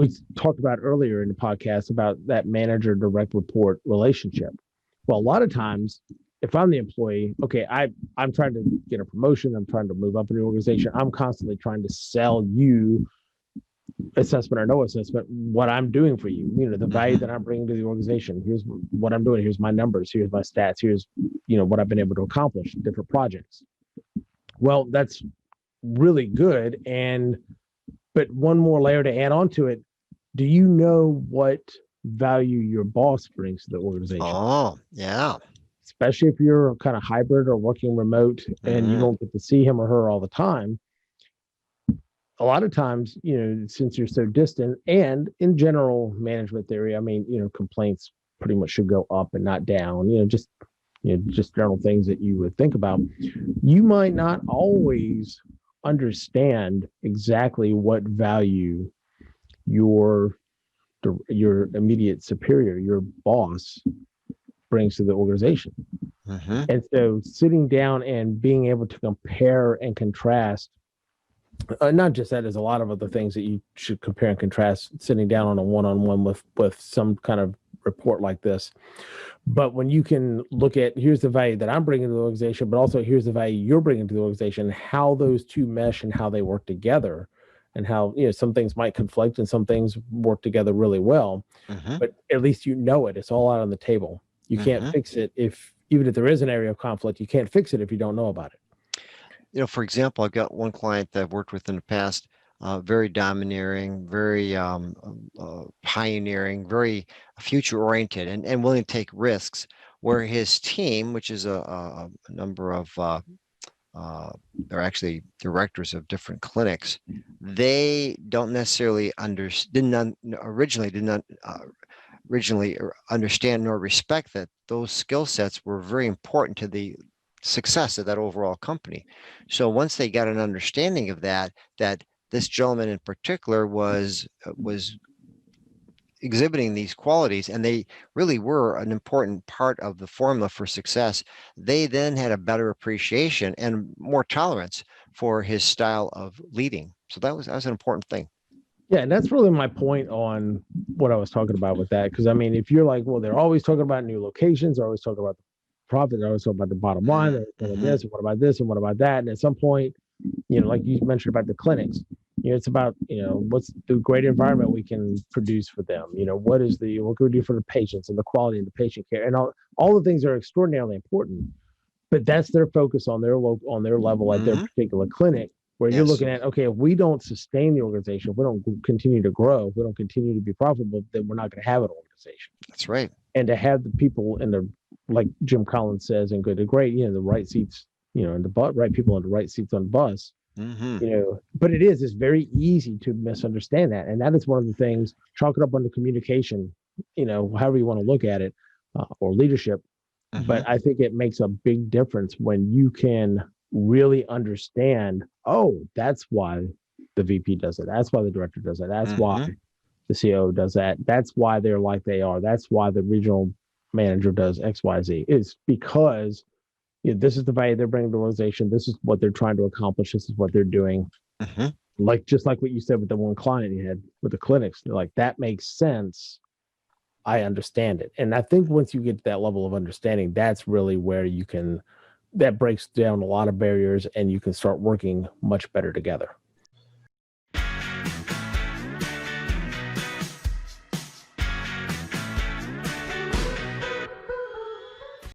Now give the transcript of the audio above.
we talked about earlier in the podcast about that manager direct report relationship. Well, a lot of times, if I'm the employee, okay, I'm trying to get a promotion, I'm trying to move up in the organization, I'm constantly trying to sell you, assessment or no assessment, what I'm doing for you, the value that I'm bringing to the organization. Here's what I'm doing. Here's my numbers. Here's my stats. Here's, what I've been able to accomplish in different projects. Well, that's really good. But one more layer to add on to it. Do you know what value your boss brings to the organization? Oh, yeah. Especially if you're kind of hybrid or working remote and you don't get to see him or her all the time. A lot of times, since you're so distant, and in general management theory, I mean, complaints pretty much should go up and not down, just general things that you would think about. You might not always understand exactly what value your immediate superior, your boss, brings to the organization. And so sitting down and being able to compare and contrast, not just that, there's a lot of other things that you should compare and contrast sitting down on a one-on-one with some kind of report like this. But when you can look at, here's the value that I'm bringing to the organization, but also here's the value you're bringing to the organization, how those two mesh and how they work together, and how, some things might conflict and some things work together really well, but at least it's all out on the table. You can't fix it even if there is an area of conflict, you can't fix it if you don't know about it. For example, I've got one client that I've worked with in the past, very domineering, very pioneering, very future-oriented, and willing to take risks, where his team, which is a number of, they're actually directors of different clinics, they don't necessarily originally understand nor respect that those skill sets were very important to the success of that overall company. So once they got an understanding of that this gentleman in particular was exhibiting these qualities, and they really were an important part of the formula for success, they then had a better appreciation and more tolerance for his style of leading. So that was an important thing. Yeah, and that's really my point on what I was talking about with that. Because I mean, if you're like, well, they're always talking about new locations, they're always talking about the profit, they're always talking about the bottom line, they're talking about this, and what about this, and what about that? And at some point, like you mentioned about the clinics, it's about, what's the great environment we can produce for them? What can we do for the patients and the quality of the patient care, and all the things are extraordinarily important. But that's their focus on their level at their particular clinic. Where you're looking at, okay, if we don't sustain the organization, if we don't continue to grow, if we don't continue to be profitable, then we're not going to have an organization. That's right. And to have the people in the, like Jim Collins says in Good to Great, the right seats, in the right people in the right seats on the bus, but it's very easy to misunderstand that. And that is one of the things, chalk it up under communication, however you want to look at it, or leadership. But I think it makes a big difference when you can really understand, that's why the VP does it. That's why the director does it. That's why the CEO does that. That's why they're like they are. That's why the regional manager does X, Y, Z. It's because this is the value they're bringing to the organization. This is what they're trying to accomplish. This is what they're doing. Just like what you said with the one client you had with the clinics, they're like, that makes sense. I understand it. And I think once you get to that level of understanding, that's really where that breaks down a lot of barriers and you can start working much better together.